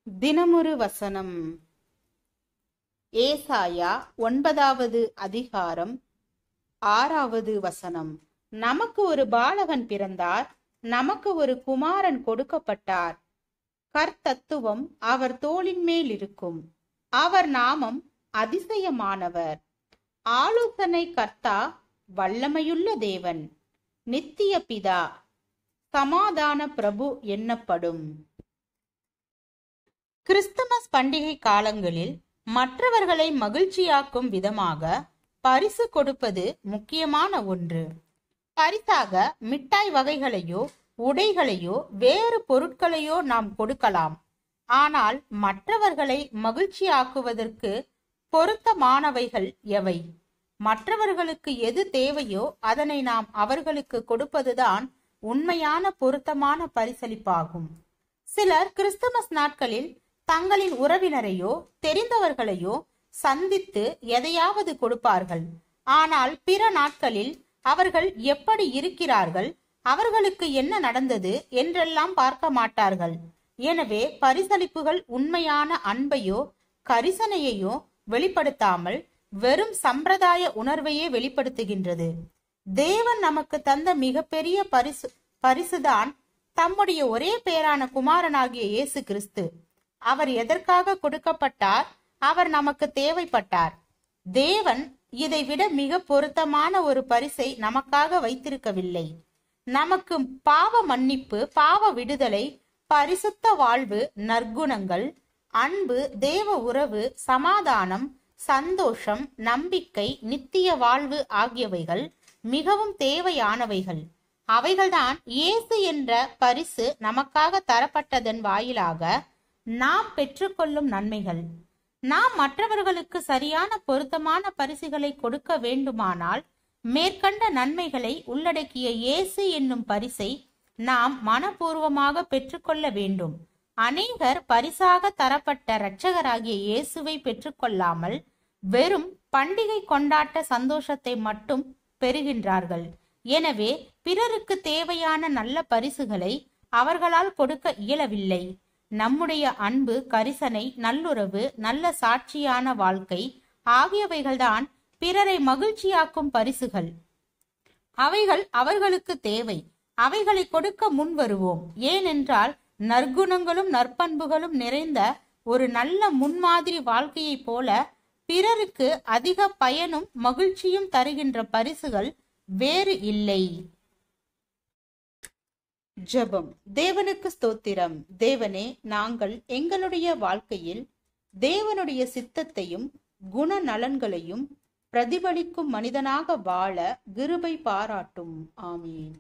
தினமொரு வசனம். ஏசாயா 9வது அதிகாரம் 6வது வசனம். நமக்கு ஒரு பாலகன் பிறந்தார், நமக்கு ஒரு குமாரன் கொடுக்கப்பட்டார். கர்த்தத்துவம் அவர் தோளின் மேல் இருக்கும். அவர் நாமம் அதிசயமானவர், ஆலோசனை கர்த்தா, வல்லமையுள்ள தேவன், நித்திய பிதா, சமாதான பிரபு என்னப்படும். கிறிஸ்துமஸ் பண்டிகை காலங்களில் மற்றவர்களை மகிழ்ச்சியாக்கும் விதமாக பரிசு கொடுப்பது முக்கியமான ஒன்று. பரிசாக மிட்டாய் வகைகளையோ உடைகளையோ வேறு பொருட்களையோ நாம் கொடுக்கலாம். ஆனால் மற்றவர்களை மகிழ்ச்சியாக்குவதற்கு பொருத்தமானவைகள் எவை? மற்றவர்களுக்கு எது தேவையோ அதனை நாம் அவர்களுக்கு கொடுப்பதுதான் உண்மையான பொருத்தமான பரிசளிப்பாகும். சிலர் கிறிஸ்துமஸ் நாட்களில் தங்களின் உறவினரையோ தெரிந்தவர்களையோ சந்தித்து எதையாவது கொடுப்பார்கள். ஆனால் பிற நாட்களில் அவர்கள் எப்படி இருக்கிறார்கள், அவர்களுக்கு என்ன நடந்தது என்றெல்லாம் பார்க்க மாட்டார்கள். எனவே பரிசளிப்புகள் உண்மையான அன்பையோ கரிசனையையோ வெளிப்படுத்தாமல் வெறும் சம்பிரதாய உணர்வையே வெளிப்படுத்துகின்றது. தேவன் நமக்கு தந்த மிகப்பெரிய பரிசுதான் தம்முடைய ஒரே பேரான குமாரனாகிய இயேசு கிறிஸ்து. அவர் எதற்காக கொடுக்கப்பட்டார்? அவர் நமக்கு தேவைப்பட்டார். தேவன் இதை விட மிக பொருத்தமான ஒரு பரிசை நமக்காக வைத்திருக்கவில்லை. நமக்கு பாவ மன்னிப்பு, பாவ விடுதலை, பரிசுத்த வாழ்வு, நற்குணங்கள், அன்பு, தேவ உறவு, சமாதானம், சந்தோஷம், நம்பிக்கை, நித்திய வாழ்வு ஆகியவைகள் மிகவும் தேவையானவைகள். அவைகள்தான் இயேசு என்ற பரிசு நமக்காக தரப்பட்டதன் வாயிலாக நாம் பெற்றுக்கொள்ளும் நன்மைகள். நாம் மற்றவர்களுக்கு சரியான பொருத்தமான பரிசுகளை கொடுக்க வேண்டுமானால் மேற்கண்ட நன்மைகளை உள்ளடக்கிய இயேசு என்னும் பரிசை நாம் மனப்பூர்வமாக பெற்றுக்கொள்ள வேண்டும். அநேகர் பரிசாக தரப்பட்ட இரட்சகராகிய இயேசுவை பெற்றுக்கொள்ளாமல் வெறும் பண்டிகை கொண்டாட்ட சந்தோஷத்தை மட்டும் பெறுகின்றார்கள். எனவே பிறருக்கு தேவையான நல்ல பரிசுகளை அவர்களால் கொடுக்க இயலவில்லை. நம்முடைய அன்பு, கரிசனை, நல்லுறவு, நல்ல சாட்சியான வாழ்க்கை ஆகியவைகள்தான் பிறரை மகிழ்ச்சியாக்கும் பரிசுகள். அவைகள் அவர்களுக்கு தேவை. அவைகளை கொடுக்க முன் வருவோம். ஏனென்றால் நற்குணங்களும் நற்பண்புகளும் நிறைந்த ஒரு நல்ல முன்மாதிரி வாழ்க்கையை போல பிறருக்கு அதிக பயனும் மகிழ்ச்சியும் தருகின்ற பரிசுகள் வேறு இல்லை. ஜெபம். தேவனுக்கு ஸ்தோத்திரம். தேவனே, நாங்கள் எங்களுடைய வாழ்க்கையில் தேவனுடைய சித்தத்தையும் குணநலன்களையும் பிரதிபலிக்கும் மனிதனாக வாழ கிருபை பாராட்டும். ஆமீன்.